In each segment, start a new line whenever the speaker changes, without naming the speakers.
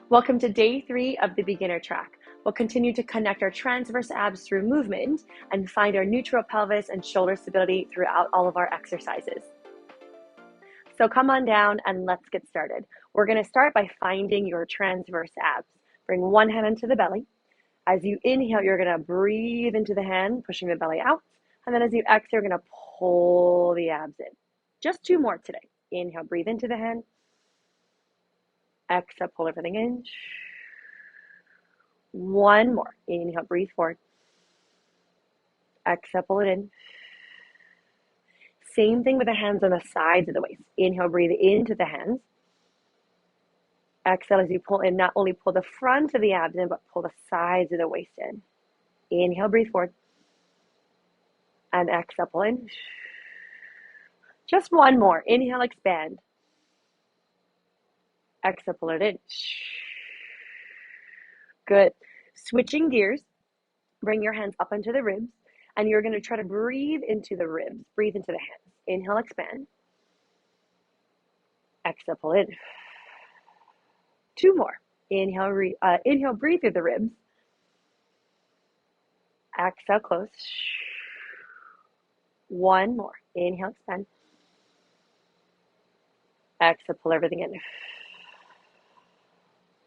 Welcome to day 3 of the beginner track. We'll continue to connect our transverse abs through movement and find our neutral pelvis and shoulder stability throughout all of our exercises. So come on down and let's get started. We're going to start by finding your transverse abs. Bring one hand into the belly. As you inhale, you're going to breathe into the hand, pushing the belly out. And then as you exhale, you're going to pull the abs in. Just 2 more today. Inhale, breathe into the hand. Exhale, pull everything in. 1 more. Inhale, breathe forward. Exhale, pull it in. Same thing with the hands on the sides of the waist. Inhale, breathe into the hands. Exhale as you pull in, not only pull the front of the abs in, but pull the sides of the waist in. Inhale, breathe forward. And exhale, pull in. Just 1 more. Inhale, expand. Exhale, pull it in. Good. Switching gears. Bring your hands up into the ribs. And you're going to try to breathe into the ribs. Breathe into the hands. Inhale, expand. Exhale, pull in. 2 more. Inhale, breathe through the ribs. Exhale, close. 1 more. Inhale, expand. Exhale, pull everything in.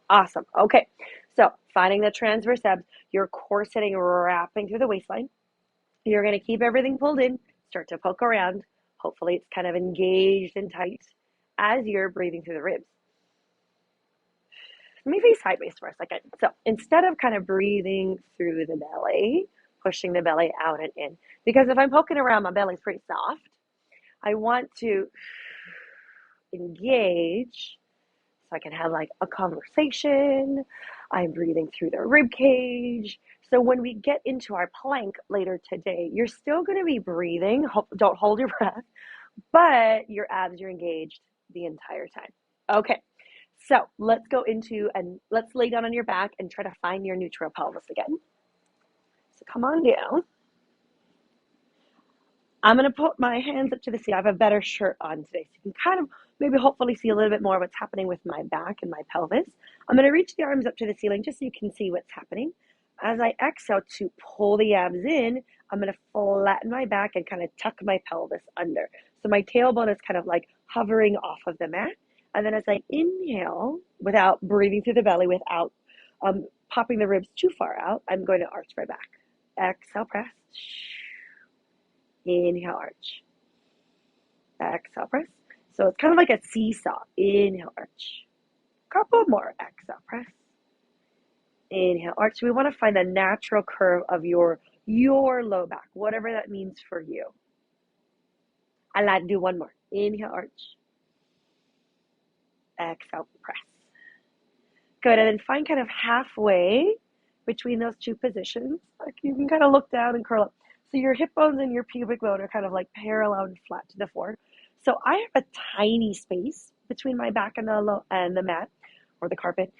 Awesome. Okay. So finding the transverse abs, your core sitting, wrapping through the waistline. You're going to keep everything pulled in, start to poke around. Hopefully it's kind of engaged and tight as you're breathing through the ribs. Let me face sideways for a second. So instead of kind of breathing through the belly, pushing the belly out and in, because if I'm poking around, my belly's pretty soft. I want to engage so I can have like a conversation. I'm breathing through the rib cage. So when we get into our plank later today, you're still going to be breathing. Don't hold your breath, but your abs are engaged the entire time. Okay, so let's go into and let's lay down on your back and try to find your neutral pelvis again. So come on down. I'm going to put my hands up to the ceiling. I have a better shirt on today, so you can kind of maybe hopefully see a little bit more of what's happening with my back and my pelvis. I'm going to reach the arms up to the ceiling just so you can see what's happening. As I exhale to pull the abs in, I'm going to flatten my back and kind of tuck my pelvis under. So my tailbone is kind of like hovering off of the mat. And then as I inhale, without breathing through the belly, without popping the ribs too far out, I'm going to arch my back. Exhale, press. Inhale, arch. Exhale, press. So it's kind of like a seesaw. Inhale, arch. Couple more. Exhale, press. Inhale, arch. We want to find the natural curve of your low back, whatever that means for you. And I'll do 1 more. Inhale, arch. Exhale, press. Good. And then find kind of halfway between those 2 positions. Like you can kind of look down and curl up. So your hip bones and your pubic bone are kind of like parallel and flat to the floor. So I have a tiny space between my back and the mat or the carpet.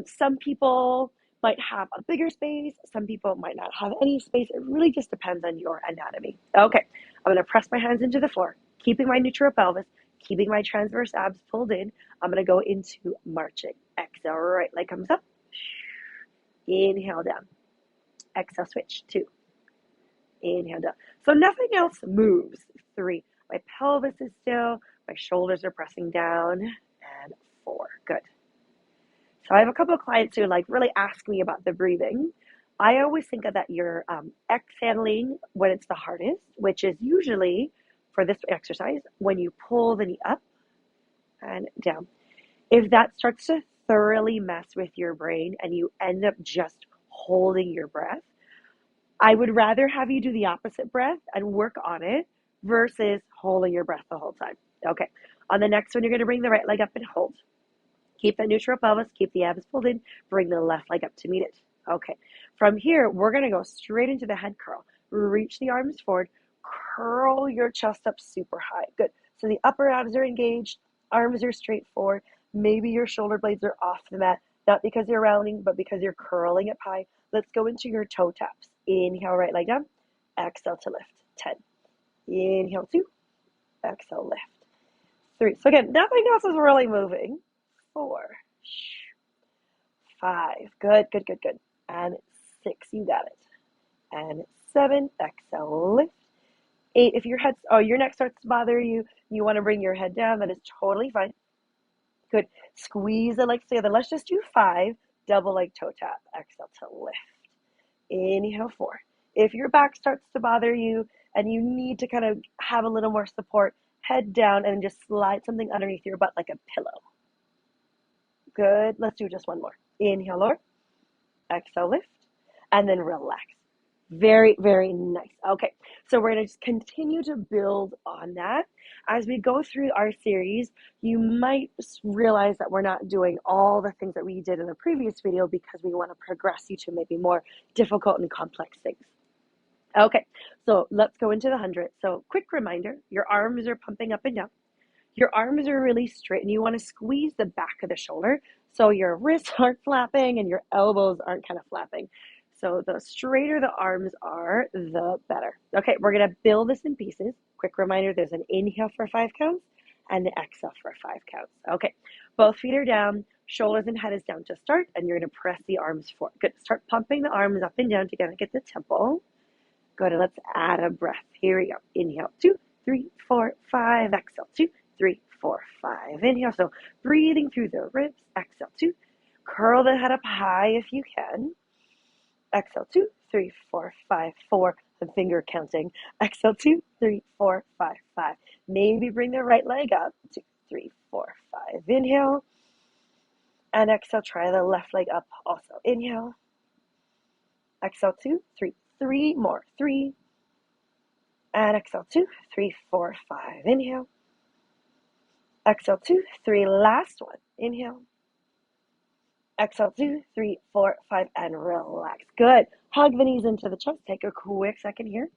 Some people might have a bigger space. Some people might not have any space. It really just depends on your anatomy. Okay, I'm going to press my hands into the floor, keeping my neutral pelvis, keeping my transverse abs pulled in. I'm going to go into marching. Exhale, right leg comes up. Inhale, down. Exhale, switch. 2. Inhale, down. So nothing else moves. 3. My pelvis is still. My shoulders are pressing down. And 4. Good. So I have a couple of clients who like really ask me about the breathing. I always think of that you're exhaling when it's the hardest, which is usually for this exercise when you pull the knee up and down. If that starts to thoroughly mess with your brain and you end up just holding your breath, I would rather have you do the opposite breath and work on it versus holding your breath the whole time. Okay, on the next one, you're going to bring the right leg up and hold. Keep that neutral pelvis, keep the abs pulled in, bring the left leg up to meet it. Okay, from here, we're going to go straight into the head curl. Reach the arms forward, curl your chest up super high. Good. So the upper abs are engaged, arms are straight forward. Maybe your shoulder blades are off the mat, not because you're rounding, but because you're curling up high. Let's go into your toe taps. Inhale, right leg down. Exhale to lift. 10. Inhale, 2. Exhale, lift. 3. So again, nothing else is really moving. 4. 5. Good, good, good, good. And 6, you got it. And 7, exhale, lift. 8, if your your neck starts to bother you, you want to bring your head down, that is totally fine. Good. Squeeze the legs together. Let's just do 5, double leg toe tap. Exhale to lift. Inhale, 4. If your back starts to bother you and you need to kind of have a little more support, head down and just slide something underneath your butt like a pillow. Good. Let's do just one more. Inhale, lower. Exhale, lift. And then relax. Very, very nice. Okay, so we're going to just continue to build on that. As we go through our series, you might realize that we're not doing all the things that we did in the previous video because we want to progress you to maybe more difficult and complex things. Okay, so let's go into the 100. So quick reminder, your arms are pumping up and down. Your arms are really straight and you want to squeeze the back of the shoulder so your wrists aren't flapping and your elbows aren't kind of flapping. So the straighter the arms are, the better. Okay, we're going to build this in pieces. Quick reminder, there's an inhale for 5 counts and an exhale for 5 counts. Okay, both feet are down, shoulders and head is down to start, and you're going to press the arms forward. Good, start pumping the arms up and down to get the tempo. Good, and let's add a breath. Here we go. Inhale, 2, 3, 4, 5. Exhale, 2, 3, 4, 5. Inhale, so breathing through the ribs. Exhale, 2. Curl the head up high if you can. Exhale, 2, 3, 4, 5, 4. And finger counting. Exhale, 2, 3, 4, 5, 5. Maybe bring the right leg up. 2, 3, 4, 5. Inhale. And exhale, try the left leg up also. Inhale. Exhale, 2, 3. 3 more. 3. And exhale, 2, 3, 4, 5. Inhale. Exhale, 2, 3. Last one. Inhale. Exhale, 2, 3, 4, 5, and relax. Good. Hug the knees into the chest. Take a quick second here.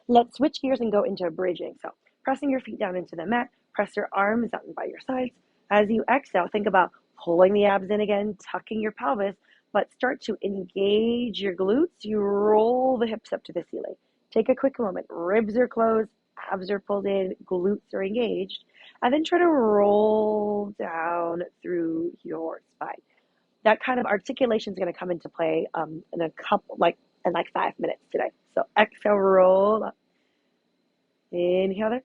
Let's switch gears and go into bridging. So pressing your feet down into the mat. Press your arms out by your sides. As you exhale, think about pulling the abs in again, tucking your pelvis, but start to engage your glutes. You roll the hips up to the ceiling. Take a quick moment. Ribs are closed, abs are pulled in, glutes are engaged, and then try to roll down through your spine. That kind of articulation is going to come into play in a couple, in 5 minutes today. So exhale, roll up. Inhale there.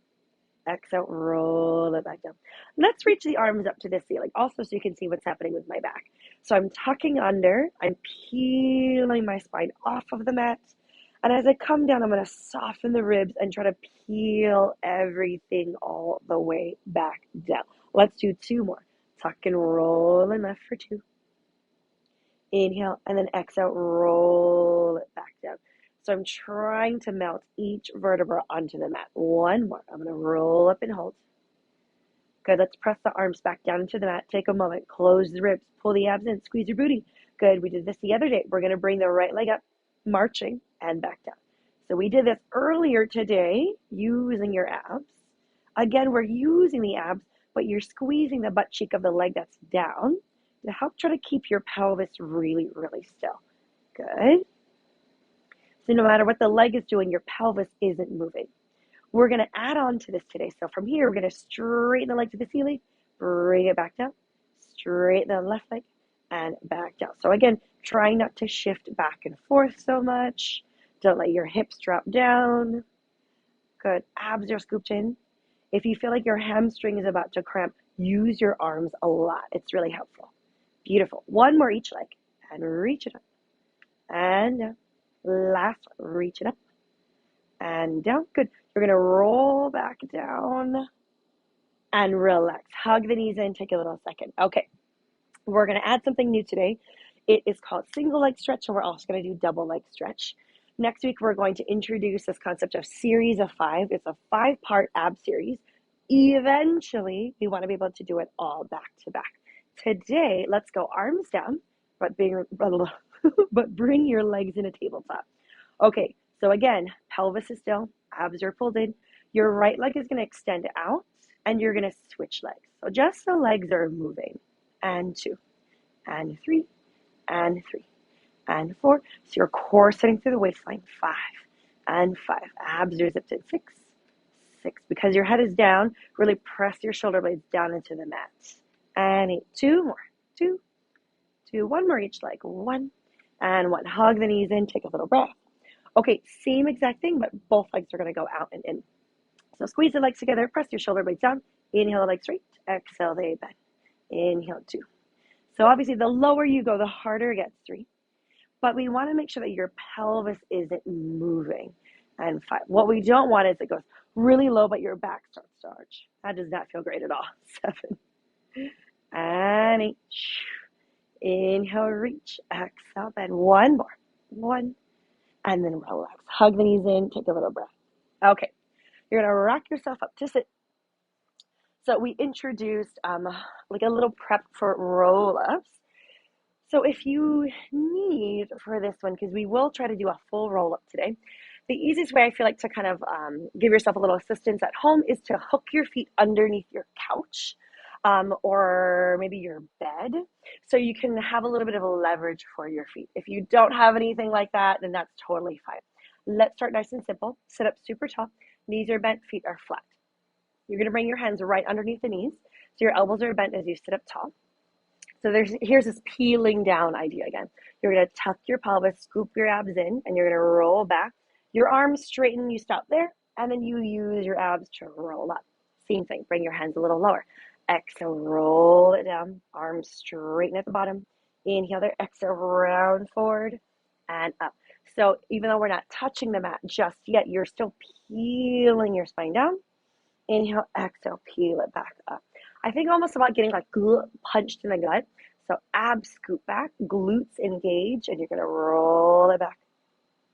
Exhale, roll it back down. Let's reach the arms up to the ceiling also so you can see what's happening with my back. So I'm tucking under, I'm peeling my spine off of the mat. And as I come down, I'm going to soften the ribs and try to peel everything all the way back down. Let's do 2 more. Tuck and roll and left for 2. Inhale and then exhale, roll it back down. So I'm trying to melt each vertebra onto the mat. 1 more. I'm going to roll up and hold. Good. Let's press the arms back down into the mat. Take a moment. Close the ribs. Pull the abs in. Squeeze your booty. Good. We did this the other day. We're going to bring the right leg up, marching, and back down. So we did this earlier today using your abs. Again, we're using the abs, but you're squeezing the butt cheek of the leg that's down to help try to keep your pelvis really, really still. Good. So no matter what the leg is doing, your pelvis isn't moving. We're going to add on to this today. So from here, we're going to straighten the leg to the ceiling, bring it back down, straighten the left leg, and back down. So again, trying not to shift back and forth so much. Don't let your hips drop down. Good. Abs are scooped in. If you feel like your hamstring is about to cramp, use your arms a lot. It's really helpful. Beautiful. 1 more each leg. And reach it up. And down. Last one. Reach it up. And down. Good. You're going to roll back down. And relax. Hug the knees in. Take a little second. Okay. We're going to add something new today. It is called single leg stretch, and we're also going to do double leg stretch. Next week, we're going to introduce this concept of series of 5. It's a 5-part ab series. Eventually, we want to be able to do it all back to back. Today, let's go arms down, but bring your legs in a tabletop. Okay, so again, pelvis is still, abs are pulled in. Your right leg is going to extend out, and you're going to switch legs. So just the legs are moving. And 2, and 3, and 3, and 4. So your core sitting through the waistline. 5, and 5. Abs are zipped in. 6, 6. Because your head is down, really press your shoulder blades down into the mat. And 8. 2 more. 2, 2, one more each leg, 1, and 1. Hug the knees in, take a little breath. Okay, same exact thing, but both legs are going to go out and in. So squeeze the legs together, press your shoulder blades down, inhale the legs straight, exhale they bend, inhale 2. So obviously the lower you go, the harder it gets, 3. But we want to make sure that your pelvis isn't moving. And 5. What we don't want is it goes really low, but your back starts to arch. That does not feel great at all. 7. And 8. Inhale, reach, exhale, bend. 1 more. 1. And then relax. Hug the knees in, take a little breath. Okay, you're going to rock yourself up to sit. So we introduced like a little prep for roll-ups. So if you need for this one, because we will try to do a full roll-up today, the easiest way I feel like to kind of give yourself a little assistance at home is to hook your feet underneath your couch or maybe your bed, so you can have a little bit of a leverage for your feet. If you don't have anything like that, then that's totally fine. Let's start nice and simple. Sit up super tall. Knees are bent, feet are flat. You're going to bring your hands right underneath the knees, so your elbows are bent as you sit up tall. So here's this peeling down idea again. You're going to tuck your pelvis, scoop your abs in, and you're going to roll back. Your arms straighten, you stop there, and then you use your abs to roll up. Same thing, bring your hands a little lower. Exhale, roll it down, arms straighten at the bottom. Inhale there, exhale, round forward and up. So even though we're not touching the mat just yet, you're still peeling your spine down. Inhale, exhale, peel it back up. I think almost about getting like punched in the gut. So abs scoop back, glutes engage, and you're going to roll it back.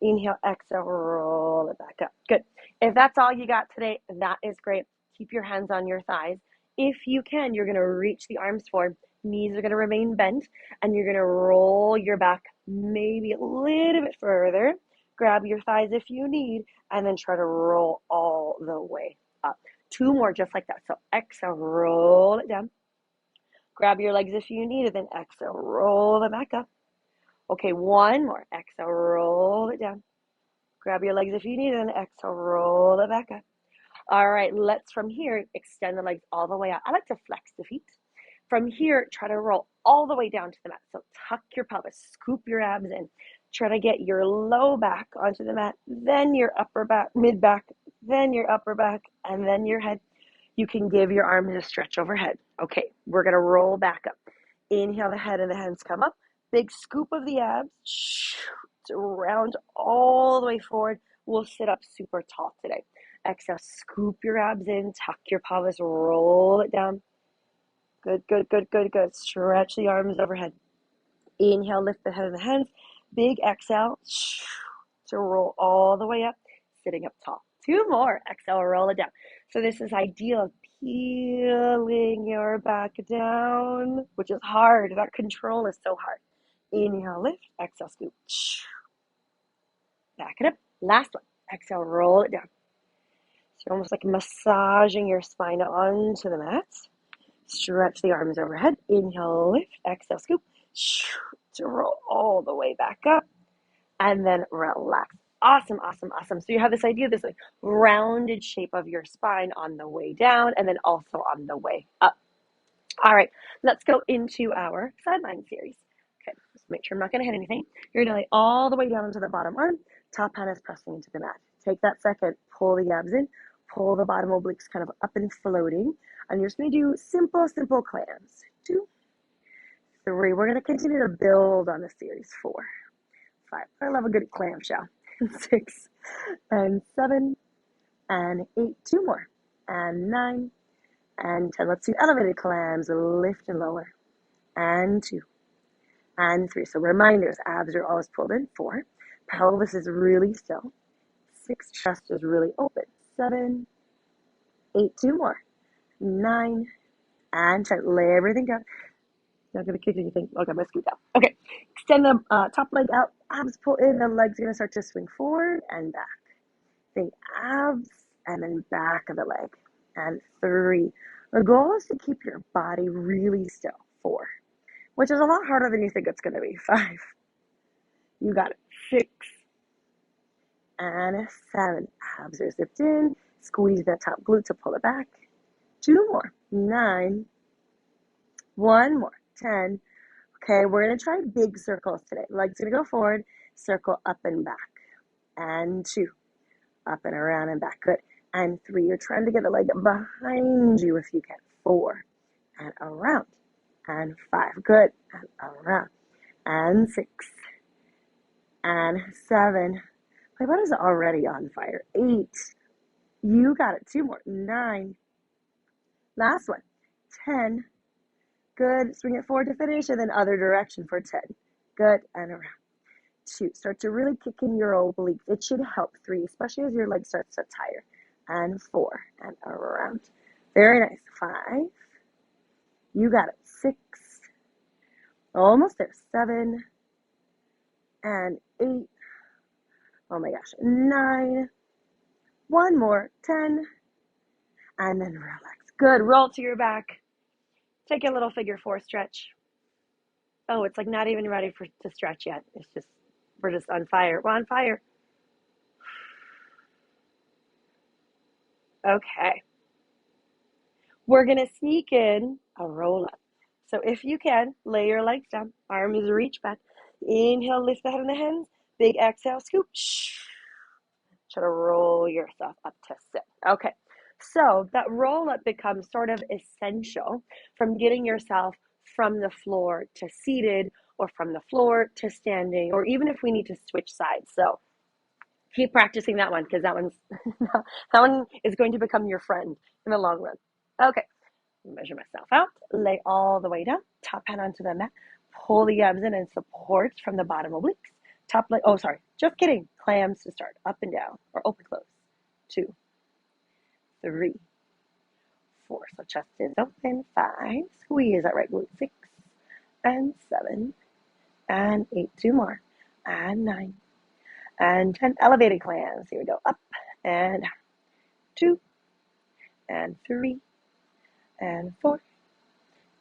Inhale, exhale, roll it back up. Good. If that's all you got today, that is great. Keep your hands on your thighs. If you can, you're going to reach the arms forward. Knees are going to remain bent, and you're going to roll your back maybe a little bit further. Grab your thighs if you need, and then try to roll all the way up. 2 more just like that. So exhale, roll it down. Grab your legs if you need it, then exhale, roll it back up. Okay, 1 more. Exhale, roll it down. Grab your legs if you need it, and exhale, roll it back up. All right, let's from here extend the legs all the way out. I like to flex the feet. From here, try to roll all the way down to the mat. So tuck your pelvis, scoop your abs in. Try to get your low back onto the mat, then your upper back, mid back, then your upper back, and then your head. You can give your arms a stretch overhead. Okay, we're going to roll back up. Inhale, the head and the hands come up. Big scoop of the abs. Round all the way forward. We'll sit up super tall today. Exhale, scoop your abs in, tuck your pelvis, roll it down. Good, good, good, good, good. Stretch the arms overhead. Inhale, lift the head and the hands. Big exhale to roll all the way up, sitting up tall. 2 more. Exhale, roll it down. So this is ideal of peeling your back down, which is hard. That control is so hard. Inhale, lift. Exhale, scoop. Back it up. Last one. Exhale, roll it down. So you're almost like massaging your spine onto the mat. Stretch the arms overhead. Inhale, lift. Exhale, scoop. To roll all the way back up. And then relax. Awesome, awesome, awesome. So you have this idea, this like rounded shape of your spine on the way down and then also on the way up. All right, let's go into our sideline series. Okay, just make sure I'm not going to hit anything. You're going to lay all the way down into the bottom arm. Top hand is pressing into the mat. Take that second, pull the abs in, pull the bottom obliques kind of up and floating. And you're just going to do simple, simple clams. 2, 3. We're going to continue to build on the series. 4, 5. I love a good clamshell. 6 and 7 and 8. 2 more. And 9 and 10. Let's do elevated clams. Lift and lower. And 2 and 3. So reminders, abs are always pulled in. 4. Pelvis is really still. 6. Chest is really open. 7, 8. 2 more. 9 and 10. Lay everything down. Not going to kick anything. Okay, I'm going to scoot down. Okay, extend the top leg out. Abs pull in. The legs are going to start to swing forward and back. Think abs and then back of the leg. And 3. The goal is to keep your body really still. 4, which is a lot harder than you think it's going to be. 5. You got it. 6 and 7. Abs are zipped in. Squeeze that top glute to pull it back. 2 more. 9. 1 more. 10. Okay, we're going to try big circles today. Legs going to go forward, circle up and back. And 2, up and around and back. Good. And 3, you're trying to get the leg behind you if you can. 4, and around. And 5, good. And around. And 6, and 7. My butt is already on fire. 8, you got it. 2 more. 9, last one. 10, good. Swing it forward to finish, and then other direction for 10. Good, and around. 2, start to really kick in your obliques. It should help. 3, especially as your leg starts to tire. And 4, and around. Very nice. 5, you got it. 6, almost there. 7, and 8, oh my gosh. 9, one more. 10, and then relax. Good. Roll to your back. Take a little figure 4 stretch. Oh, it's like not even ready to stretch yet. It's just, we're just on fire. We're on fire. Okay. We're going to sneak in a roll up. So if you can, lay your legs down, arms reach back. Inhale, lift the head and the hands. Big exhale, scoop. Try to roll yourself up to sit. Okay. So that roll up becomes sort of essential from getting yourself from the floor to seated, or from the floor to standing, or even if we need to switch sides. So keep practicing that one, because that one is going to become your friend in the long run. Okay, measure myself out, lay all the way down, top hand onto the mat, pull the abs in and support from the bottom obliques. Top leg, oh sorry, just kidding. Clams to start, up and down, or open close. 2, 3, 4, so chest is open. 5, squeeze that right glute. 6, and 7, and 8, 2 more, and 9, and 10, elevated clams. Here we go, up and down. 2, and 3, and 4,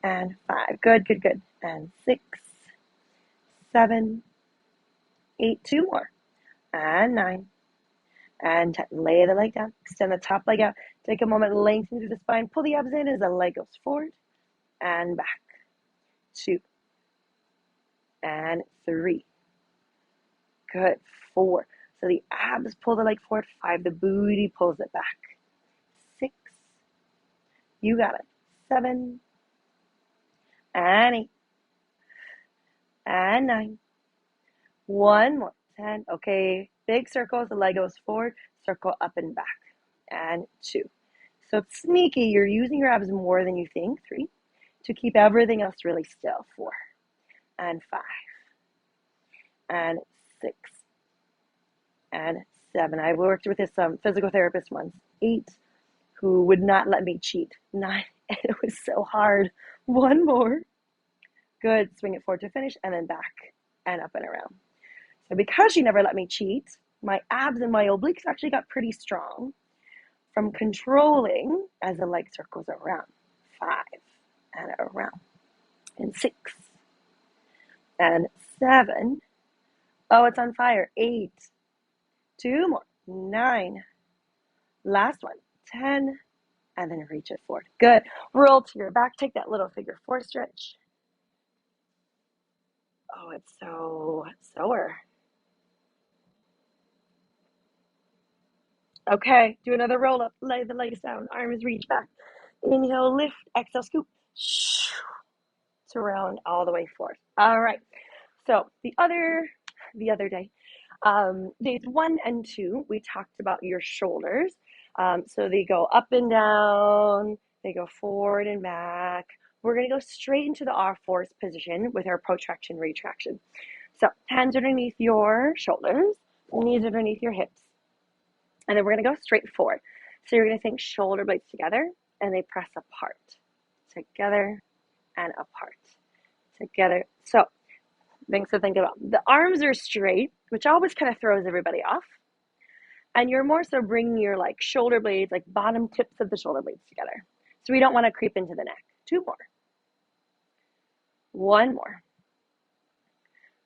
and 5, good, good, good, and 6, 7, 8, 2 more, and 9, and 10. Lay the leg down, extend the top leg out, take a moment, lengthen through the spine, pull the abs in as the leg goes forward and back. 2, and 3, good. 4, so the abs pull the leg forward. 5, the booty pulls it back. 6, you got it. 7, and 8, and 9, one more. 10, okay, big circles, the leg goes forward, circle up and back, and 2. So it's sneaky, you're using your abs more than you think. 3, to keep everything else really still. 4, and 5, and 6, and 7. I worked with this physical therapist once. 8, who would not let me cheat. 9, and it was so hard. 1 more. Good, swing it forward to finish, and then back, and up and around. So because she never let me cheat, my abs and my obliques actually got pretty strong from controlling as the leg circles around. 5, and around. And 6, and 7. Oh, it's on fire. 8, 2 more. 9, last one. 10, and then reach it forward. Good. Roll to your back. Take that little figure 4 stretch. Oh, it's so sore. Okay, do another roll up. Lay the legs down. Arms reach back. Inhale, lift. Exhale, scoop. Surround all the way forward. All right. So the other day, days 1 and 2, we talked about your shoulders. So they go up and down. They go forward and back. We're going to go straight into the R4 position with our protraction, retraction. So hands underneath your shoulders, knees underneath your hips. And then we're going to go straight forward. So you're going to think shoulder blades together, and they press apart. Together and apart. Together. So things to think about. The arms are straight, which always kind of throws everybody off. And you're more so bringing your like shoulder blades, like bottom tips of the shoulder blades together. So we don't want to creep into the neck. 2 more. 1 more.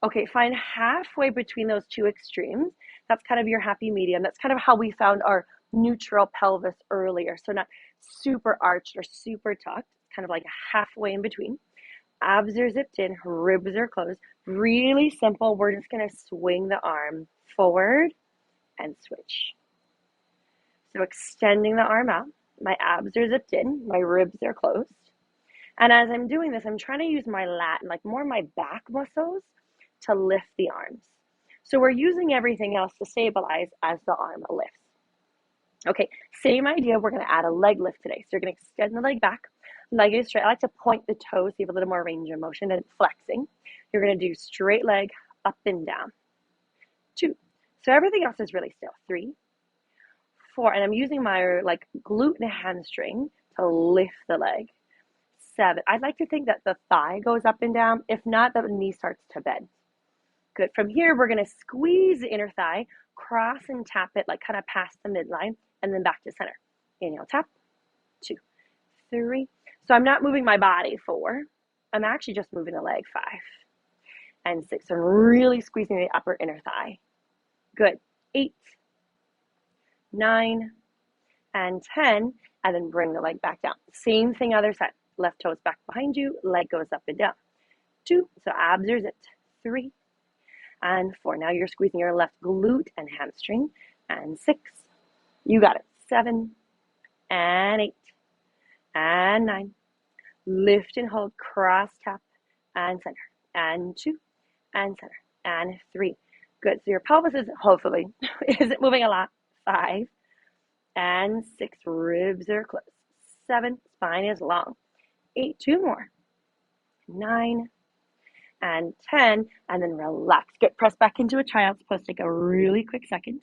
Okay, find halfway between those 2 extremes. That's kind of your happy medium. That's kind of how we found our neutral pelvis earlier. So not super arched or super tucked, kind of like halfway in between. Abs are zipped in, ribs are closed. Really simple. We're just going to swing the arm forward and switch. So extending the arm out. My abs are zipped in, my ribs are closed. And as I'm doing this, I'm trying to use my lat, like more my back muscles to lift the arms. So we're using everything else to stabilize as the arm lifts. Okay, same idea. We're going to add a leg lift today. So you're going to extend the leg back. Leg is straight. I like to point the toes, so you have a little more range of motion and flexing. You're going to do straight leg up and down. 2. So everything else is really still. 3, 4, and I'm using my like glute and hamstring to lift the leg. 7. I'd like to think that the thigh goes up and down. If not, the knee starts to bend. Good. From here, we're going to squeeze the inner thigh, cross and tap it like kind of past the midline, and then back to center. Inhale, tap. 2, 3. So I'm not moving my body. 4. I'm actually just moving the leg. 5 and 6. So I'm really squeezing the upper inner thigh. Good. 8, 9, and 10, and then bring the leg back down. Same thing other side. Left toes back behind you, leg goes up and down. 2, so abs are zipped. 3 and 4. Now you're squeezing your left glute and hamstring. And 6, you got it. 7 and 8 and 9. Lift and hold, cross tap and center. And 2 and center. And 3. Good. So your pelvis is hopefully isn't moving a lot. 5 and 6. Ribs are closed. 7. Spine is long. 8. 2 more. 9 and 10. And then relax. Good. Press back into a child's pose. Take a really quick second.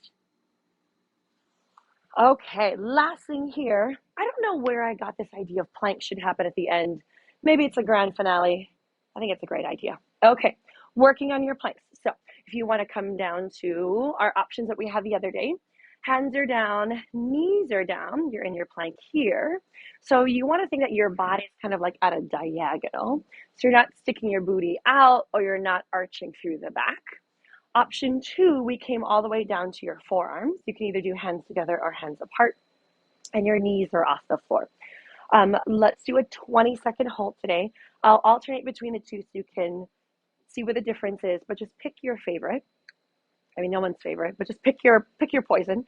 Okay. Last thing here. I don't know where I got this idea of plank should happen at the end. Maybe it's a grand finale. I think it's a great idea. Okay. Working on your planks. So if you want to come down to our options that we had the other day, hands are down, knees are down. You're in your plank here. So you want to think that your body is kind of like at a diagonal. So you're not sticking your booty out or you're not arching through the back. Option 2, we came all the way down to your forearms. You can either do hands together or hands apart, and your knees are off the floor. Let's do a 20-second hold today. I'll alternate between the two so you can see what the difference is, but just pick your favorite. I mean, no one's favorite, but just pick your poison.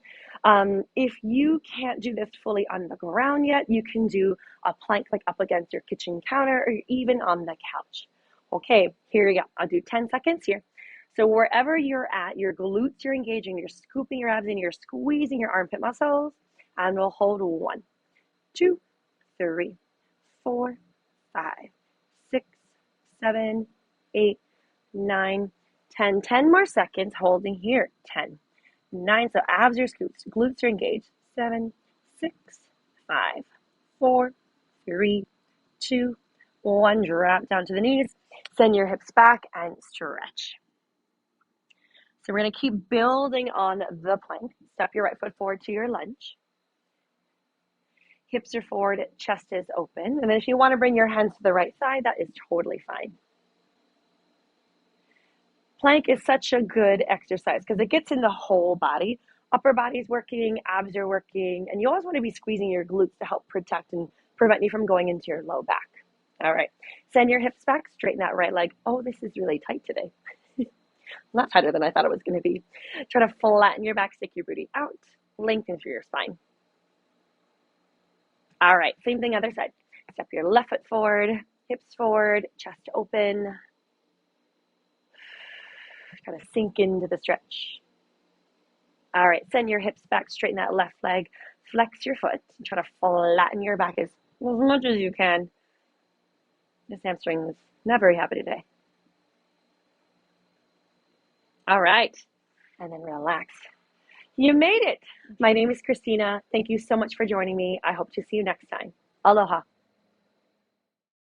If you can't do this fully on the ground yet, you can do a plank like up against your kitchen counter or even on the couch. Okay, here we go. I'll do 10 seconds here. So wherever you're at, your glutes are engaging, you're scooping your abs in, you're squeezing your armpit muscles, and we'll hold 1, 2, 3, 4, 5, 6, 7, 8, 9, 10. 10 more seconds holding here. 10, 9. So abs are scooped, glutes are engaged. 7, 6, 5, 4, 3, 2, 1. Drop down to the knees. Send your hips back and stretch. So we're going to keep building on the plank. Step your right foot forward to your lunge. Hips are forward, chest is open. And then if you want to bring your hands to the right side, that is totally fine. Plank is such a good exercise because it gets in the whole body. Upper body's working, abs are working, and you always want to be squeezing your glutes to help protect and prevent you from going into your low back. All right. Send your hips back, straighten that right leg. Oh, this is really tight today. A lot tighter than I thought it was going to be. Try to flatten your back, stick your booty out, lengthen through your spine. All right, same thing other side. Step your left foot forward, hips forward, chest open. Kind of sink into the stretch. All right, send your hips back, straighten that left leg, flex your foot, and try to flatten your back as much as you can. This hamstring is not very happy today. All right, and then relax. You made it. My name is Christina. Thank you so much for joining me. I hope to see you next time. Aloha.